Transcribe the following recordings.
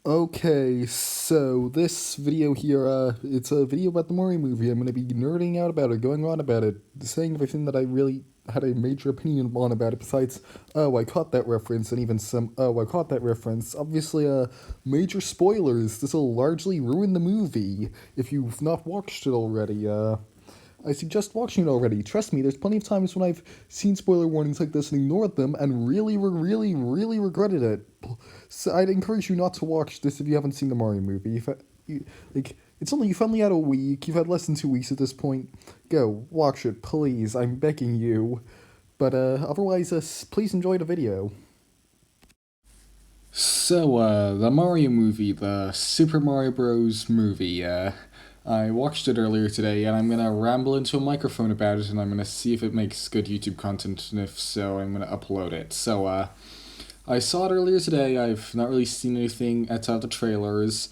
Okay, so this video here, it's a video about the Mario movie. I'm gonna be nerding out about it, going on about it, saying everything that I really had a major opinion on about it, besides, oh, I caught that reference, and even some, oh, I caught that reference. Obviously, major spoilers. This'll largely ruin the movie if you've not watched it already. I suggest watching it already. Trust me, there's plenty of times when I've seen spoiler warnings like this and ignored them and really regretted it. So I'd encourage you not to watch this if you haven't seen the Mario movie. You've only had a week. You've had less than 2 weeks at this point. Go watch it, please. I'm begging you. But otherwise, please enjoy the video. The Mario movie, the Super Mario Bros. Movie, I watched it earlier today, and I'm gonna ramble into a microphone about it, and I'm gonna see if it makes good YouTube content, and if so, I'm gonna upload it. I saw it earlier today. I've not really seen anything outside of the trailers.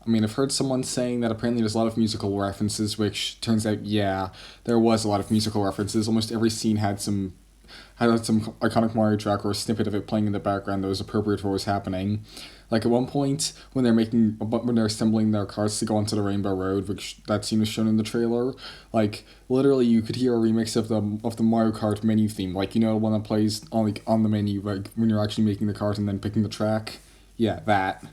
I mean, I've heard someone saying that apparently there's a lot of musical references, which turns out, yeah, there was a lot of musical references. Almost every scene had some iconic Mario track or a snippet of it playing in the background that was appropriate for what was happening. Like at one point, when they're assembling their cars to go onto the Rainbow Road, which that scene was shown in the trailer, like literally you could hear a remix of the Mario Kart menu theme, like the one that plays on the menu, like when you're actually making the cart and then picking the track. Yeah, that.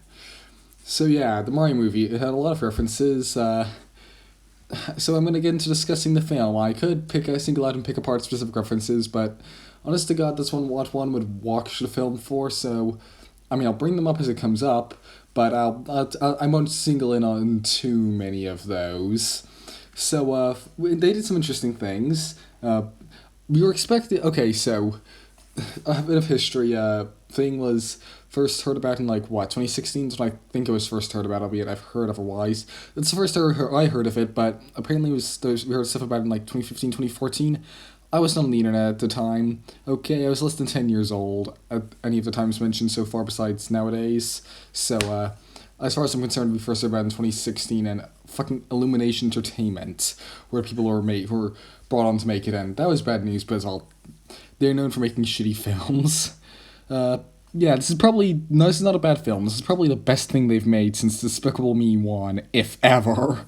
So yeah, the Mario movie, it had a lot of references. So I'm going to get into discussing the film. I could pick a single out and pick apart specific references, but honest to God, that's what one would watch the film for. So, I mean, I'll bring them up as it comes up, but I won't single in on too many of those. They did some interesting things. We were expecting. Okay, so a bit of history. Thing was first heard about in like what 2016 is when I think it was first heard about, albeit I've heard otherwise. It's the first I heard of it, but apparently we heard stuff about it in like 2015, 2014. I was not on the internet at the time. Okay, I was less than 10 years old at any of the times mentioned so far besides nowadays. As far as I'm concerned, we first heard about it in 2016 and fucking Illumination Entertainment, where people were brought on to make it, and that was bad news, but they're known for making shitty films. Uh, yeah, this is not a bad film. This is probably the best thing they've made since Despicable Me 1, if ever.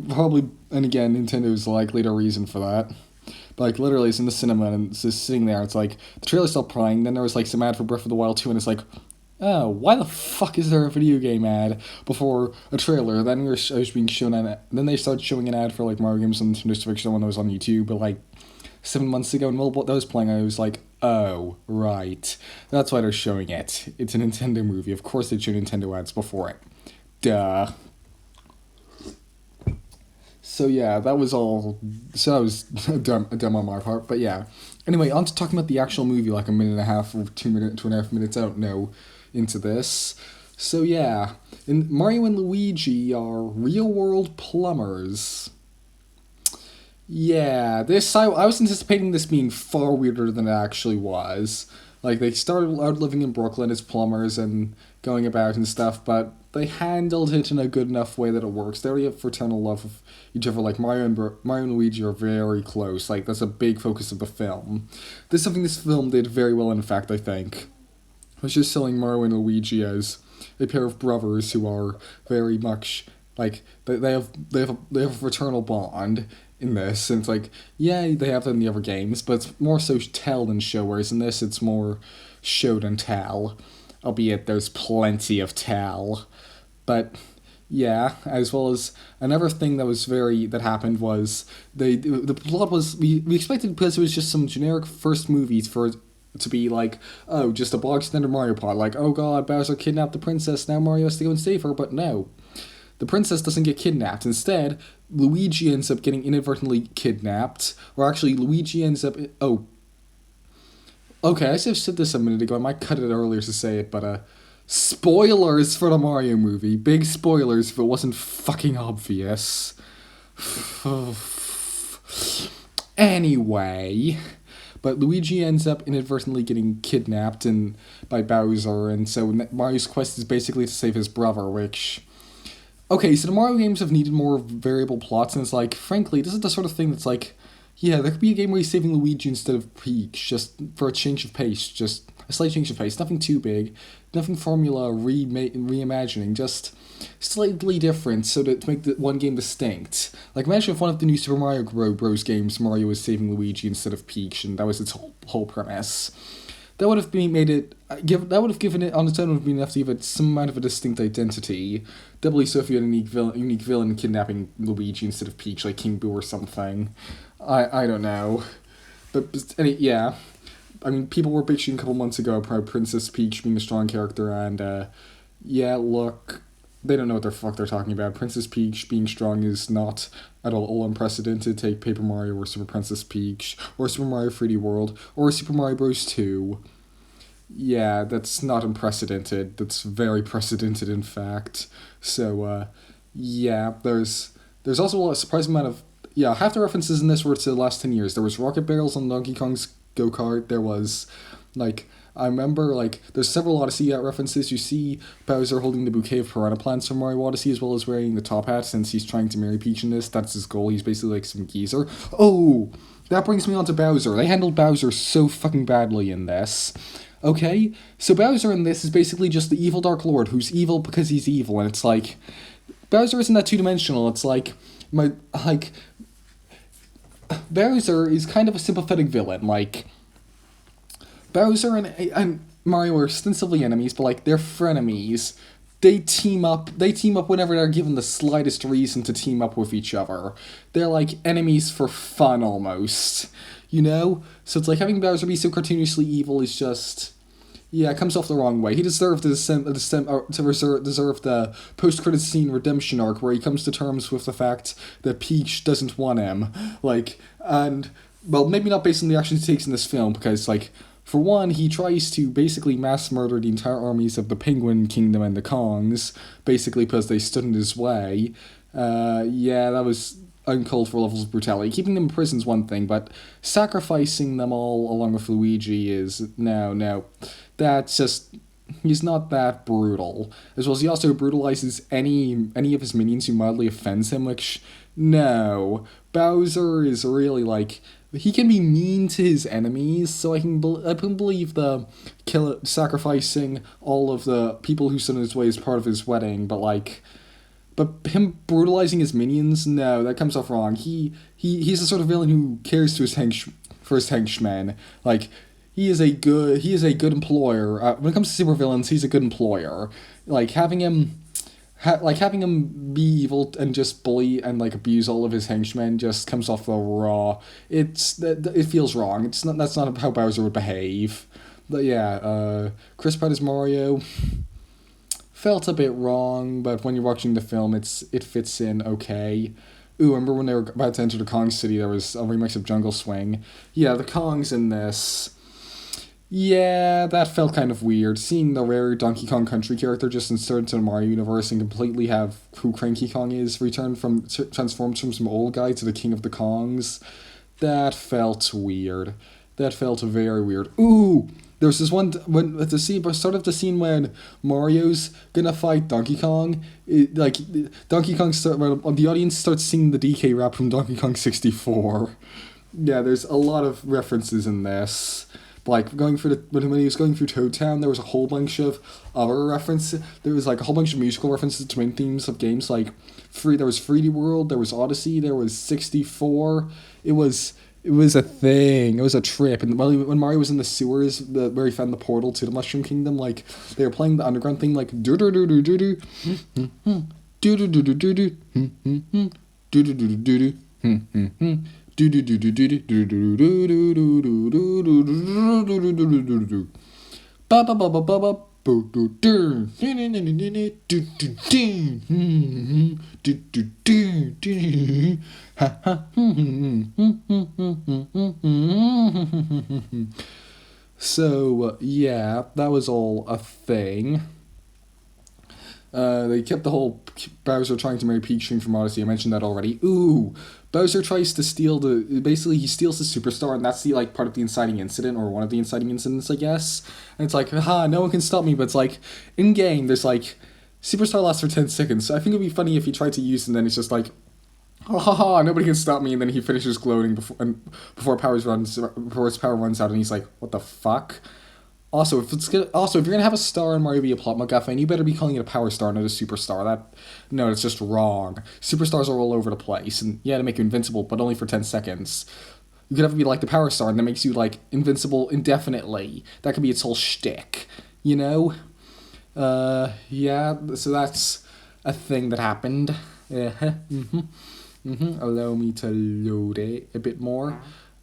Probably, and again, Nintendo's likely the reason for that. But like literally, it's in the cinema and it's just sitting there. It's like the trailer stopped playing. Then there was like some ad for Breath of the Wild 2, and it's like, oh, why the fuck is there a video game ad before a trailer? I was being shown then they started showing an ad for like Mario games on Nintendo Switch, the one that was on YouTube, but like 7 months ago, and while that was playing, I was like, oh, right. That's why they're showing it. It's a Nintendo movie. Of course they'd show Nintendo ads before it. Duh. So yeah, that was all. So that was a dumb on my part, but yeah. Anyway, on to talking about the actual movie, like a minute and a half or 2.5 minutes. I don't know into this. So yeah, Mario and Luigi are real world plumbers. Yeah, I was anticipating this being far weirder than it actually was. Like they started out living in Brooklyn as plumbers and going about and stuff, but they handled it in a good enough way that it works. They already have fraternal love of each other. Like Mario and Luigi are very close. Like that's a big focus of the film. This is something this film did very well. In fact, I think it was just selling Mario and Luigi as a pair of brothers who are very much like they have a fraternal bond in this, and it's like, yeah, they have that in the other games, but it's more so tell than show, whereas in this it's more show than tell, albeit there's plenty of tell. But yeah, as well as another thing that happened was the plot was we expected, because it was just some generic first movies, for it to be like, oh, just a bog standard Mario plot, like, oh god, Bowser kidnapped the princess, now Mario has to go and save her. But no, the princess doesn't get kidnapped. Instead, Luigi ends up getting inadvertently kidnapped. Or actually, Luigi ends up. Oh. Okay, I should have said this a minute ago. I might cut it earlier to say it, but spoilers for the Mario movie. Big spoilers if it wasn't fucking obvious. Anyway. But Luigi ends up inadvertently getting kidnapped by Bowser, and so Mario's quest is basically to save his brother, which. Okay, so the Mario games have needed more variable plots, and it's like, frankly, this is the sort of thing that's like, yeah, there could be a game where he's saving Luigi instead of Peach, just for a change of pace, just a slight change of pace, nothing too big, nothing formula reimagining, just slightly different so that to make the one game distinct. Like imagine if one of the new Super Mario Bros. Games Mario was saving Luigi instead of Peach, and that was its whole premise. That would have made it. That would have given it on its own would have been enough to give it some amount of a distinct identity. Doubly so if you had a unique villain kidnapping Luigi instead of Peach, like King Boo or something. I don't know, but yeah. I mean, people were bitching a couple months ago about Princess Peach being a strong character, and yeah, look, they don't know what the fuck they're talking about. Princess Peach being strong is not at all unprecedented. Take Paper Mario or Super Princess Peach, or Super Mario 3D World, or Super Mario Bros. 2. Yeah, that's not unprecedented. That's very precedented, in fact. So, yeah, there's also a surprising amount of... Yeah, half the references in this were to the last 10 years. There was rocket barrels on Donkey Kong's go-kart. There was, like... I remember, like, there's several Odyssey references. You see Bowser holding the bouquet of piranha plants from Mario Odyssey, as well as wearing the top hat, since he's trying to marry Peach in this. That's his goal. He's basically like some geezer. Oh! That brings me on to Bowser. They handled Bowser so fucking badly in this. Okay? So Bowser in this is basically just the evil Dark Lord, who's evil because he's evil, and it's like... Bowser isn't that two-dimensional. It's like... Bowser is kind of a sympathetic villain, like... Bowser and Mario are ostensibly enemies, but like they're frenemies. They team up whenever they're given the slightest reason to team up with each other. They're like enemies for fun almost, you know? So it's like having Bowser be so cartoonishly evil is just... Yeah, it comes off the wrong way. He deserved deserve the post-credits scene redemption arc where he comes to terms with the fact that Peach doesn't want him. Like, and... Well, maybe not based on the actions he takes in this film, because, like... For one, he tries to basically mass murder the entire armies of the Penguin Kingdom and the Kongs, basically because they stood in his way. Yeah, that was uncalled for levels of brutality. Keeping them in prison is one thing, but sacrificing them all along with Luigi is... No. That's just... He's not that brutal. As well as he also brutalizes any of his minions who mildly offends him, which... No. Bowser is really, like... He can be mean to his enemies, so I can believe the sacrificing all of the people who stood in his way as part of his wedding, but him brutalizing his minions, no, that comes off wrong. He's the sort of villain who cares to his henchmen. Like, he is a good employer. When it comes to supervillains, he's a good employer. Like having him be evil and just bully and like abuse all of his henchmen just comes off the raw. It feels wrong. That's not how Bowser would behave. But yeah, Chris Pratt as Mario felt a bit wrong, but when you're watching the film, it fits in okay. Ooh, remember when they were about to enter the Kong City? There was a remix of Jungle Swing. Yeah, the Kongs in this. Yeah, that felt kind of weird. Seeing the rare Donkey Kong Country character just inserted into the Mario universe and completely have who Cranky Kong is transformed from some old guy to the King of the Kongs. That felt weird. That felt very weird. Ooh! There's this one when at the start of the scene when Mario's gonna fight Donkey Kong. Donkey Kong the audience starts singing the DK rap from Donkey Kong 64. Yeah, there's a lot of references in this. Like when he was going through Toad Town, there was a whole bunch of other references. There was like a whole bunch of musical references to main themes of games. Like there was 3D World, there was Odyssey, there was 64. It was a thing. It was a trip. And when Mario was in the sewers, where he found the portal to the Mushroom Kingdom, like they were playing the underground thing, like do do do do do do do do do do do do do do do do do do. So, yeah, that was all a thing. They kept the whole Bowser trying to marry Peach thing from Odyssey. I mentioned that already. Ooh! Bowser tries to steal he steals the Superstar, and that's the, like, part of the inciting incident, or one of the inciting incidents, I guess. And it's like, haha, no one can stop me, but it's like, in-game, there's like, Superstar lasts for 10 seconds, so I think it'd be funny if he tried to use it, and then it's just like, ha ha ha, nobody can stop me, and then he finishes gloating before his power runs out, and he's like, what the fuck? Also, if you're gonna have a star in Mario be a plot MacGuffin, you better be calling it a power star, not a superstar. No, it's just wrong. Superstars are all over the place, and yeah, to make you invincible, but only for 10 seconds. You could have it be like the power star, and that makes you like invincible indefinitely. That could be its whole shtick, you know. Yeah. So that's a thing that happened. Yeah. Allow me to load it a bit more.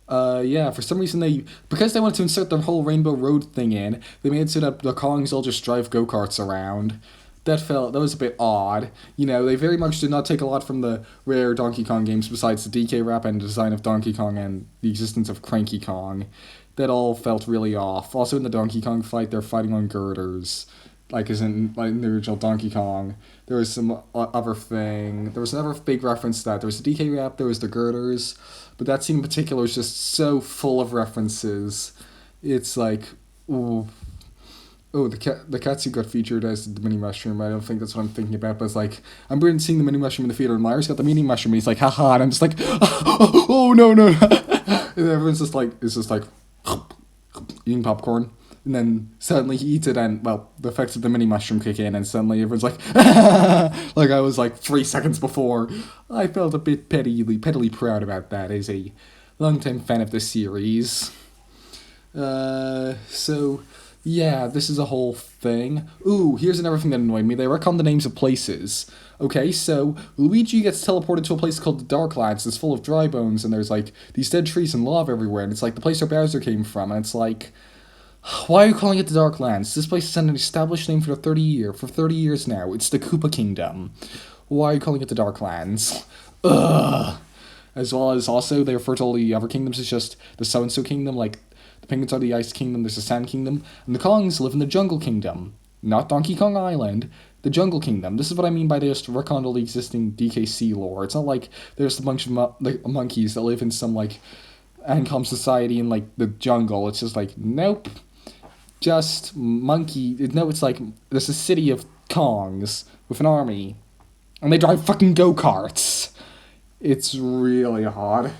Yeah, for some reason because they wanted to insert the whole Rainbow Road thing in, they made it so that the Kongs all just drive go-karts around. That was a bit odd. You know, they very much did not take a lot from the rare Donkey Kong games besides the DK rap and the design of Donkey Kong and the existence of Cranky Kong. That all felt really off. Also in the Donkey Kong fight, they're fighting on girders. Like as in like in the original Donkey Kong. There was some other thing. There was another big reference to that. There was the DK rap, there was the girders. But that scene in particular is just so full of references. It's like, ooh. Oh, the Katsu got featured as the mini mushroom. I don't think that's what I'm thinking about, but it's like, I'm been seeing the mini mushroom in the theater, and Myers got the mini mushroom, and he's like, haha, and I'm just like, oh no, no. And everyone's just like, it's just like, eating popcorn. And then suddenly he eats it, and, well, the effects of the mini mushroom kick in, and suddenly everyone's like, like I was like 3 seconds before. I felt a bit pettily proud about that as a longtime fan of the series. So, yeah, this is a whole thing. Ooh, here's another thing that annoyed me. They retconned the names of places. Okay, so Luigi gets teleported to a place called the Darklands. It's full of dry bones, and there's like these dead trees and lava everywhere, and it's like the place where Bowser came from, and it's like, why are you calling it the Darklands? This place has an established name for 30 years now. It's the Koopa Kingdom. Why are you calling it the Darklands? Ugh. As well as also they refer to all the other kingdoms as just the so-and-so kingdom, like the penguins are the Ice Kingdom, there's the Sand Kingdom, and the Kongs live in the Jungle Kingdom. Not Donkey Kong Island, the Jungle Kingdom. This is what I mean by they just retconned all the existing DKC lore. It's not like there's a bunch of monkeys that live in some, like, Ancom society in, like, the jungle. It's just like, nope. Just monkey. No, it's like, there's a city of Kongs with an army. And they drive fucking go-karts. It's really odd.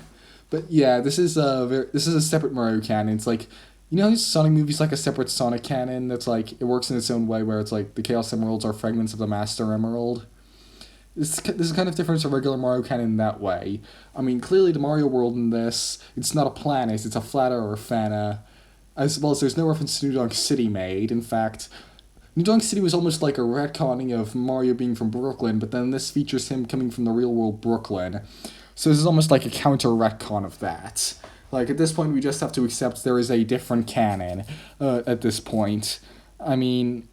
But yeah, this is a separate Mario canon. It's like, you know, Sonic movies like a separate Sonic canon that's like, it works in its own way where it's like the Chaos Emeralds are fragments of the Master Emerald. This is kind of different to regular Mario canon in that way. I mean, clearly the Mario world in this, it's not a planet, it's a flat or a fana. As well as there's no reference to New Donk City made. In fact, New Donk City was almost like a retconning of Mario being from Brooklyn, but then this features him coming from the real world Brooklyn. So this is almost like a counter retcon of that. Like, at this point, we just have to accept there is a different canon at this point. I mean,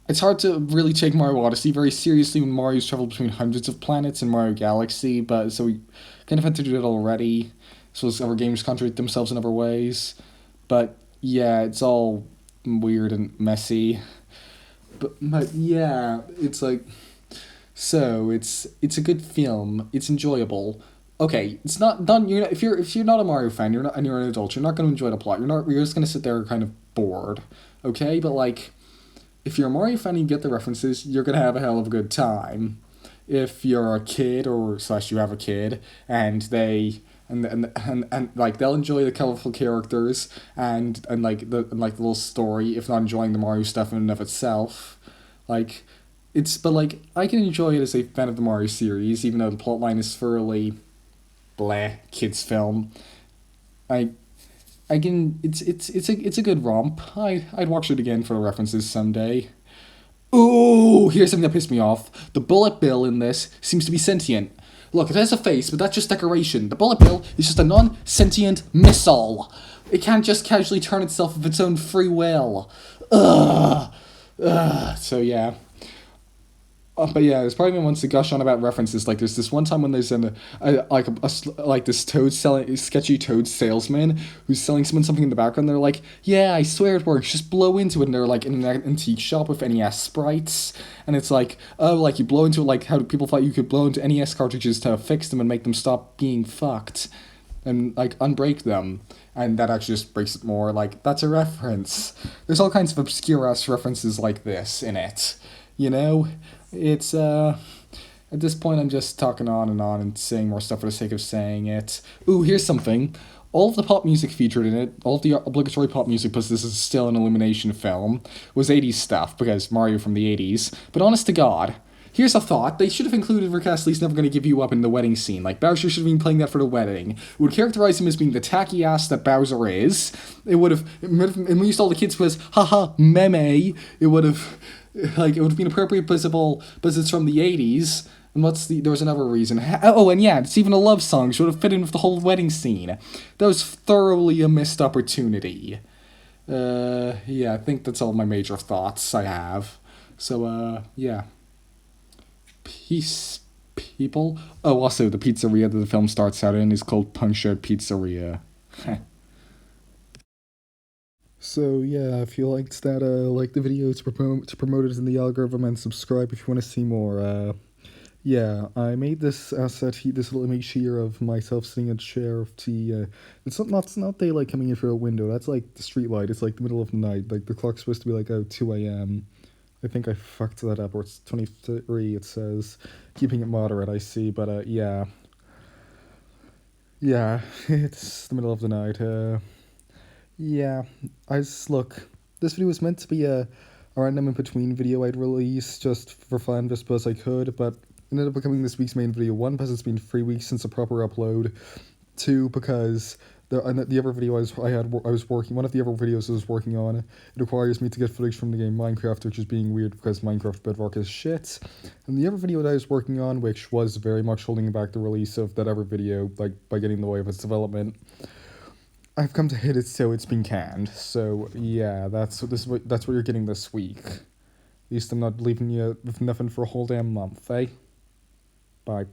it's hard to really take Mario Odyssey very seriously when Mario's traveled between hundreds of planets in Mario Galaxy, but so we kind of had to do that already. So as other games contradict themselves in other ways. But yeah, it's all weird and messy. But yeah, it's like, so it's a good film. It's enjoyable. Okay, it's not done. If you're not a Mario fan, and you're an adult, you're not going to enjoy the plot. You're just going to sit there kind of bored. Okay, but like, if you're a Mario fan and you get the references, you're going to have a hell of a good time. If you're a kid or / you have a kid and they and like they'll enjoy the colorful characters and like the little story, if not enjoying the Mario stuff in and of itself. Like, but like I can enjoy it as a fan of the Mario series, even though the plotline is fairly bleh kids film. I can it's a good romp. I'd watch it again for the references someday. Ooh, here's something that pissed me off. The bullet bill in this seems to be sentient. Look, it has a face, but that's just decoration. The bullet bill is just a non-sentient missile. It can't just casually turn itself of its own free will. Ugh. So yeah. But yeah, there's probably been wants to gush on about references. Like, there's this one time when there's this sketchy Toad salesman who's selling someone something in the background. They're like, "Yeah, I swear it works. Just blow into it." And they're like in an antique shop with NES sprites, and it's like, oh, like you blow into it, like how people thought you could blow into NES cartridges to fix them and make them stop being fucked, and like unbreak them. And that actually just breaks it more. Like, that's a reference. There's all kinds of obscure ass references like this in it. You know? It's, at this point I'm just talking on and saying more stuff for the sake of saying it. Ooh, here's something. all of the pop music featured in it, all of the obligatory pop music, because this is still an Illumination film, was 80s stuff, because Mario from the 80s. But honest to God, here's a thought. They should have included Rick Astley's Never Gonna Give You Up in the wedding scene. Like, Bowser should have been playing that for the wedding. It would characterize him as being the tacky ass that Bowser is. It would have amused all the kids with, haha, meme. It would have, like, it would have been appropriate because it's from the 80s. And there was another reason. Oh, and yeah, it's even a love song. Should have fit in with the whole wedding scene. That was thoroughly a missed opportunity. Yeah, I think that's all my major thoughts I have. So, yeah. Peace, people. Oh, also, the pizzeria that the film starts out in is called Punch Out Pizzeria. So yeah, if you liked that, like the video to promote it in the algorithm, and subscribe if you want to see more. Yeah, I made this asset, this little image here of myself sitting in a chair of tea. It's not daylight coming in through a window. That's like the street light. It's like the middle of the night. Like the clock's supposed to be like 2 a.m. I think I fucked that up. Or it's 23. It says keeping it moderate. I see, but yeah, yeah, it's the middle of the night. Yeah, look. This video was meant to be a random in between video I'd release just for fun, just because I could, but it ended up becoming this week's main video. 1, because it's been 3 weeks since a proper upload. 2, because the other video one of the other videos I was working on, it requires me to get footage from the game Minecraft, which is being weird because Minecraft Bedrock is shit. And the other video that I was working on, which was very much holding back the release of that other video, like by getting in the way of its development, I've come to hit it, so it's been canned. So yeah, that's what you're getting this week. At least I'm not leaving you with nothing for a whole damn month, eh? Bye.